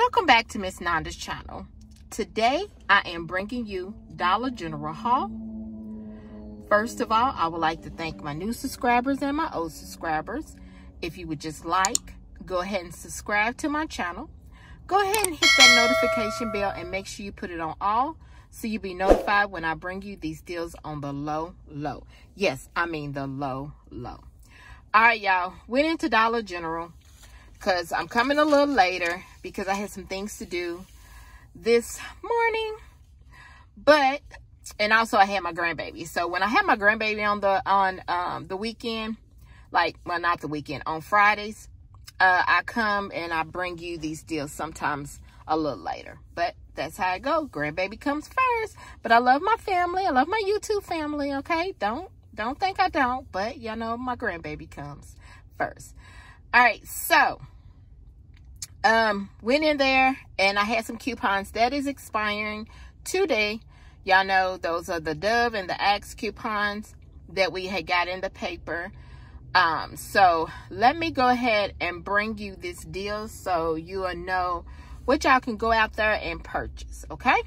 Welcome back to Miss Nanda's channel. Today I am bringing you Dollar General haul. First of all, I would like to thank my new subscribers and my old subscribers. If you would just go ahead and subscribe to my channel. Go ahead and hit that notification bell and make sure you put it on all so you'll be notified when I bring you these deals on the low. Yes, I mean the low. All right, y'all. Went into Dollar General because I'm coming a little later because I had some things to do this morning. And also I had my grandbaby. So when I have my grandbaby on the weekend, not the weekend, on Fridays, I come and I bring you these deals sometimes a little later. But that's how it goes. Grandbaby comes first. But I love my family. I love my YouTube family, okay? Don't think I don't, but y'all know my grandbaby comes first. All right, so went in there and I had some coupons that is expiring today. Y'all know those are the Dove and the Axe coupons that we had got in the paper. So let me go ahead and bring you this deal so you will know what y'all can go out there and purchase, okay?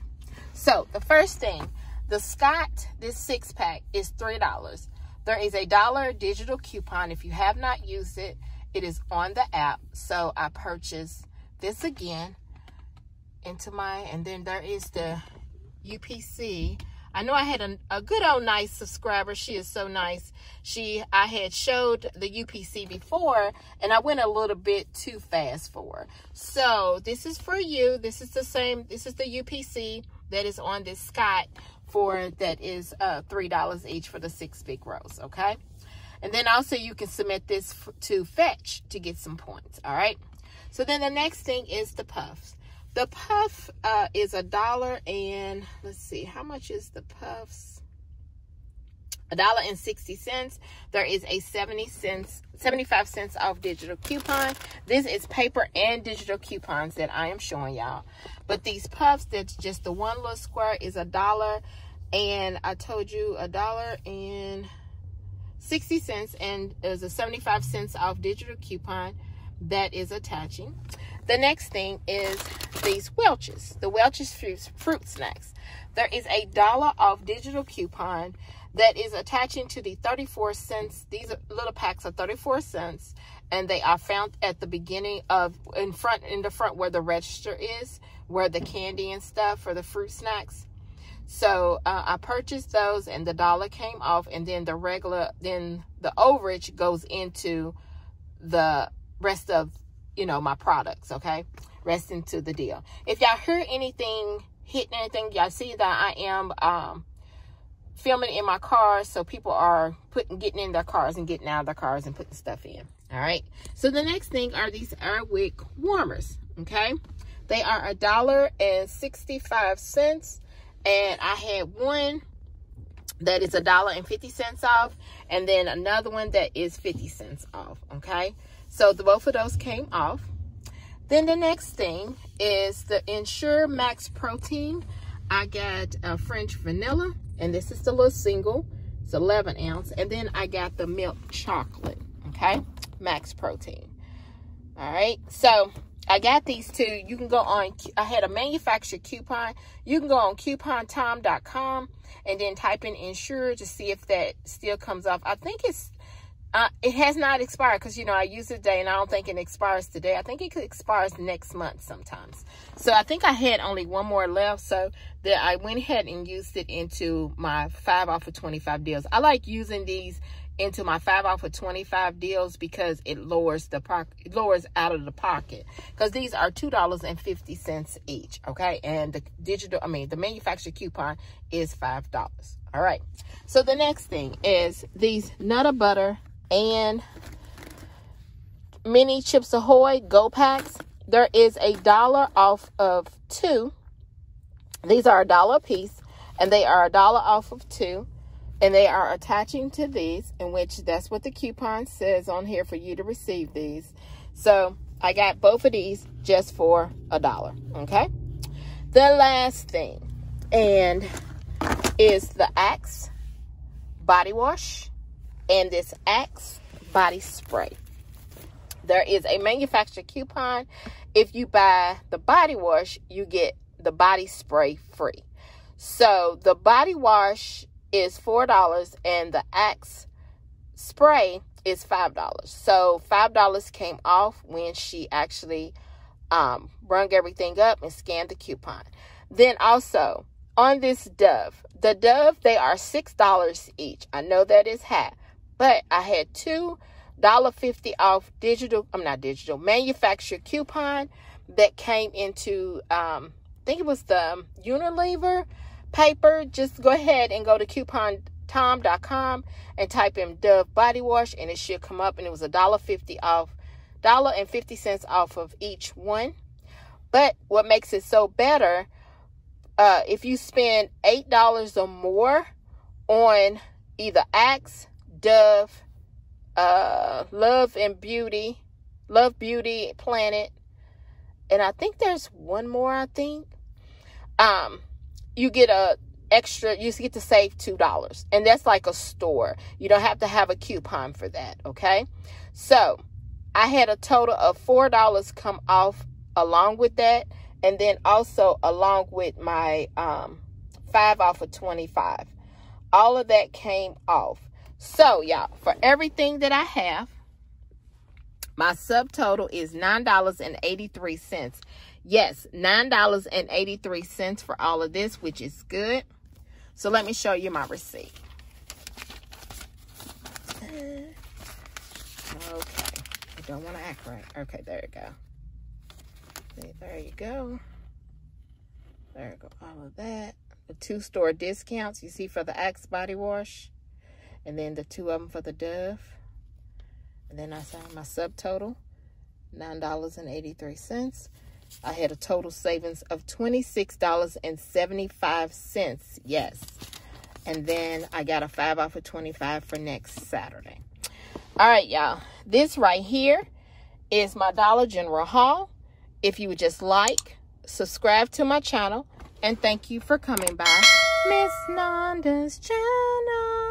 So the first thing, the Scott, this 6-pack is $3. There is a $1 digital coupon. If you have not used it, it is on the app. So I purchased this again and then there is the UPC. I know I had a good old nice subscriber. She is so nice. I had showed the UPC before and I went a little bit too fast for her. So this is for you. This is the same. This is the UPC that is on this Scott that is $3 each for the 6 big rows, okay? And then also you can submit this to Fetch to get some points, all right? So then the next thing is the Puffs. The Puff is $1 and let's see, how much is the Puffs? $1.60. There is a 75 cents off digital coupon. This is paper and digital coupons that I am showing y'all. But these Puffs, that's just the one little square, is $1. And I told you $1.60, and there's a 75 cents off digital coupon that is attaching. The next thing is these Welch's, the Welch's fruit snacks. There is a $1 off digital coupon that is attaching to the 34 cents. These little packs are 34 cents, and they are found at the beginning in the front where the register is, where the candy and stuff for the fruit snacks. So I purchased those and the $1 came off, and then the overage goes into the rest of, my products, okay? Rest into the deal. If y'all hear anything, hitting anything, y'all see that I am filming in my car, so people are getting in their cars and getting out of their cars and putting stuff in, all right? So the next thing are these Airwick warmers, okay? They are $1.65. And I had one that is $1.50 off, and then another one that is 50 cents off, okay? So both of those came off. Then the next thing is the Ensure Max Protein. I got a French vanilla, and this is the little single. It's 11 ounce. And then I got the milk chocolate, okay? Max Protein. All right, so I got these two. You can go on, I had a manufacturer coupon. You can go on coupontime.com and then type in Ensure to see if that still comes off. I think it has not expired because, I use it today and I don't think it expires today. I think it expires next month sometimes. So I think I had only one more left. So that I went ahead and used it into my 5 off of 25 deals. I like using these into my 5 off of 25 deals because it lowers out of the pocket, because these are $2.50 each, okay? And the manufacturer coupon is $5. All right, so the next thing is these Nutter Butter and mini Chips Ahoy Go Packs. There is a $1 off of 2. These are $1 a piece, and they are $1 off of 2. And they are attaching to these, in which that's what the coupon says on here for you to receive these. So I got both of these just for $1, okay? The last thing is the Axe body wash and this Axe body spray. There is a manufacturer coupon if you buy the body wash, you get the body spray free. So the body wash is $4 and the Axe spray is $5. So $5 came off when she actually rung everything up and scanned the coupon. Then also on this Dove, the Dove, they are $6 each. I know that is high, but I had $2.50 off manufacturer coupon that came into, I think it was the Unilever paper. Just go ahead and go to coupontom.com and type in Dove body wash and it should come up, and it was $1.50 off, $1.50 off of each one. But what makes it so better, if you spend $8 or more on either Axe, Dove, Love Beauty, Planet, and I think there's one more, you get you get to save $2, and that's like a store. You don't have to have a coupon for that, okay? So I had a total of $4 come off along with that, and then also along with my 5 off of 25. All of that came off. So y'all, for everything that I have, my subtotal is $9.83. Yes, $9.83 for all of this, which is good. So let me show you my receipt. Okay, I don't want to act right. Okay, there you go. There you go. There you go, all of that. The 2 store discounts you see for the Axe body wash, and then the 2 of them for the Dove. And then I signed my subtotal, $9.83. I had a total savings of $26.75. Yes. And then I got a 5 off of 25 for next Saturday. All right, y'all. This right here is my Dollar General haul. If you would just like, subscribe to my channel, and thank you for coming by Miss Nanda's channel.